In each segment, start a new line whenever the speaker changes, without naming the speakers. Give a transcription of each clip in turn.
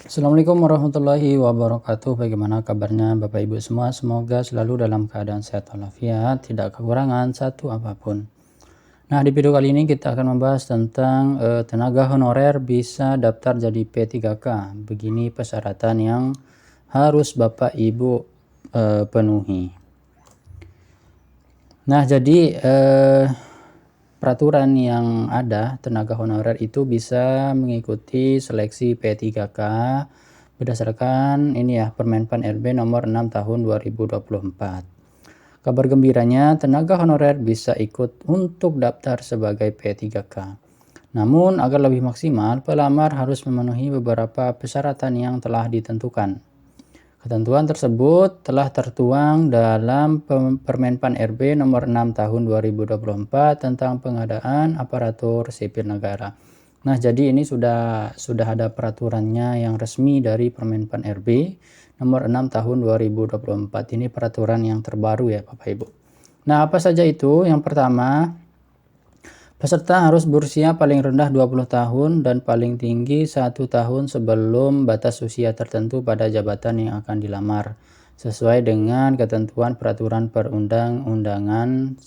Assalamualaikum warahmatullahi wabarakatuh. Bagaimana kabarnya Bapak Ibu semua? Semoga selalu dalam keadaan sehat walafiat, tidak kekurangan satu apapun. Nah, di video kali ini kita akan membahas tentang tenaga honorer bisa daftar jadi P3K. Begini persyaratan yang harus Bapak Ibu penuhi. Nah, jadi peraturan yang ada, tenaga honorer itu bisa mengikuti seleksi P3K berdasarkan ini ya, Permenpan RB nomor 6 tahun 2024. Kabar gembiranya, tenaga honorer bisa ikut untuk daftar sebagai P3K. Namun, agar lebih maksimal, pelamar harus memenuhi beberapa persyaratan yang telah ditentukan. Ketentuan tersebut telah tertuang dalam Permenpan RB nomor 6 tahun 2024 tentang pengadaan aparatur sipil negara. Nah, jadi ini sudah ada peraturannya yang resmi dari Permenpan RB nomor 6 tahun 2024. Ini peraturan yang terbaru ya Bapak Ibu. Nah, apa saja itu? Yang pertama, peserta harus berusia paling rendah 20 tahun dan paling tinggi 1 tahun sebelum batas usia tertentu pada jabatan yang akan dilamar, sesuai dengan ketentuan peraturan perundang-undangan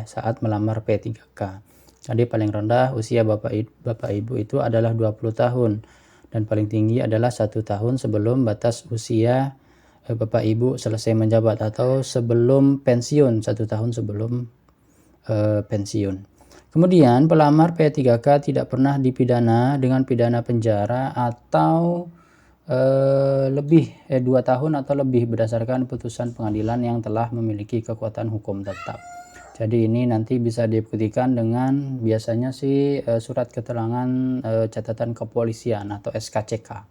saat melamar P3K. Jadi paling rendah usia Bapak Ibu itu adalah 20 tahun dan paling tinggi adalah 1 tahun sebelum batas usia Bapak Ibu selesai menjabat atau sebelum pensiun, 1 tahun sebelum pensiun. Kemudian pelamar P3K tidak pernah dipidana dengan pidana penjara atau 2 tahun atau lebih berdasarkan putusan pengadilan yang telah memiliki kekuatan hukum tetap. Jadi ini nanti bisa dibuktikan dengan biasanya sih surat keterangan catatan kepolisian atau SKCK.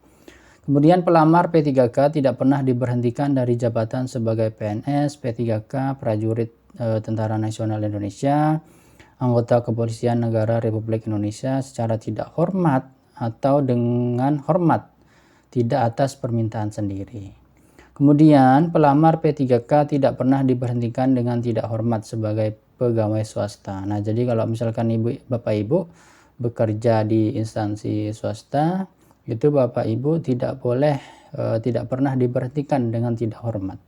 Kemudian pelamar P3K tidak pernah diberhentikan dari jabatan sebagai PNS, P3K, prajurit Tentara Nasional Indonesia, anggota Kepolisian Negara Republik Indonesia secara tidak hormat atau dengan hormat, tidak atas permintaan sendiri. Kemudian pelamar P3K tidak pernah diberhentikan dengan tidak hormat sebagai pegawai swasta. Nah, jadi kalau misalkan Bapak Ibu bekerja di instansi swasta, itu Bapak Ibu tidak pernah diberhentikan dengan tidak hormat.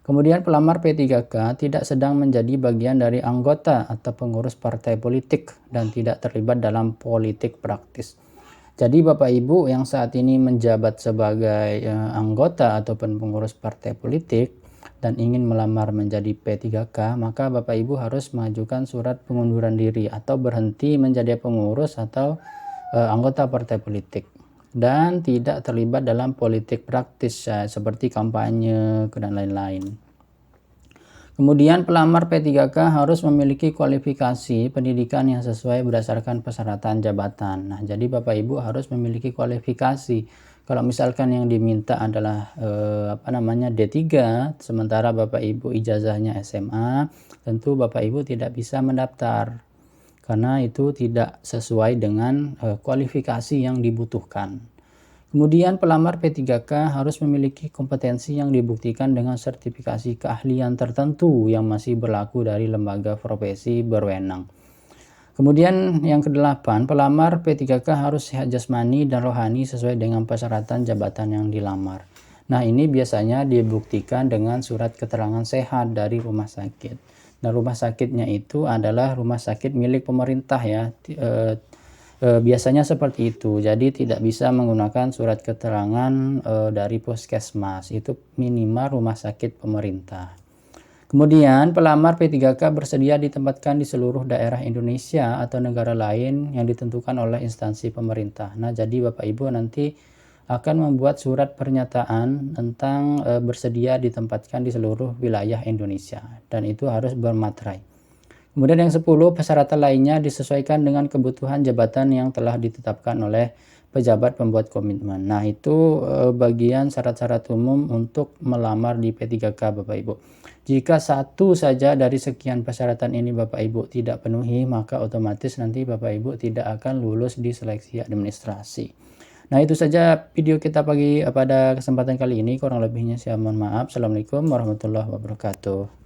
Kemudian pelamar P3K tidak sedang menjadi bagian dari anggota atau pengurus partai politik dan tidak terlibat dalam politik praktis. Jadi Bapak Ibu yang saat ini menjabat sebagai anggota ataupun pengurus partai politik dan ingin melamar menjadi P3K, maka Bapak Ibu harus mengajukan surat pengunduran diri atau berhenti menjadi pengurus atau anggota partai politik dan tidak terlibat dalam politik praktis seperti kampanye dan lain-lain. Kemudian pelamar P3K harus memiliki kualifikasi pendidikan yang sesuai berdasarkan persyaratan jabatan. Nah, jadi Bapak Ibu harus memiliki kualifikasi. Kalau misalkan yang diminta adalah D3, sementara Bapak Ibu ijazahnya SMA, tentu Bapak Ibu tidak bisa mendaftar karena itu tidak sesuai dengan kualifikasi yang dibutuhkan. Kemudian pelamar P3K harus memiliki kompetensi yang dibuktikan dengan sertifikasi keahlian tertentu yang masih berlaku dari lembaga profesi berwenang. Kemudian yang ke-8, pelamar P3K harus sehat jasmani dan rohani sesuai dengan persyaratan jabatan yang dilamar. Nah, ini biasanya dibuktikan dengan surat keterangan sehat dari rumah sakit. Nah, rumah sakitnya itu adalah rumah sakit milik pemerintah ya. Biasanya seperti itu. Jadi tidak bisa menggunakan surat keterangan dari puskesmas. Itu minimal rumah sakit pemerintah. Kemudian pelamar P3K bersedia ditempatkan di seluruh daerah Indonesia atau negara lain yang ditentukan oleh instansi pemerintah. Nah, jadi Bapak Ibu nanti akan membuat surat pernyataan tentang bersedia ditempatkan di seluruh wilayah Indonesia dan itu harus bermaterai. Kemudian yang 10, persyaratan lainnya disesuaikan dengan kebutuhan jabatan yang telah ditetapkan oleh pejabat pembuat komitmen. Nah, itu bagian syarat-syarat umum untuk melamar di P3K Bapak Ibu. Jika satu saja dari sekian persyaratan ini Bapak Ibu tidak penuhi, maka otomatis nanti Bapak Ibu tidak akan lulus di seleksi administrasi. Nah, itu saja video kita pada kesempatan kali ini. Kurang lebihnya saya mohon maaf. Assalamualaikum warahmatullahi wabarakatuh.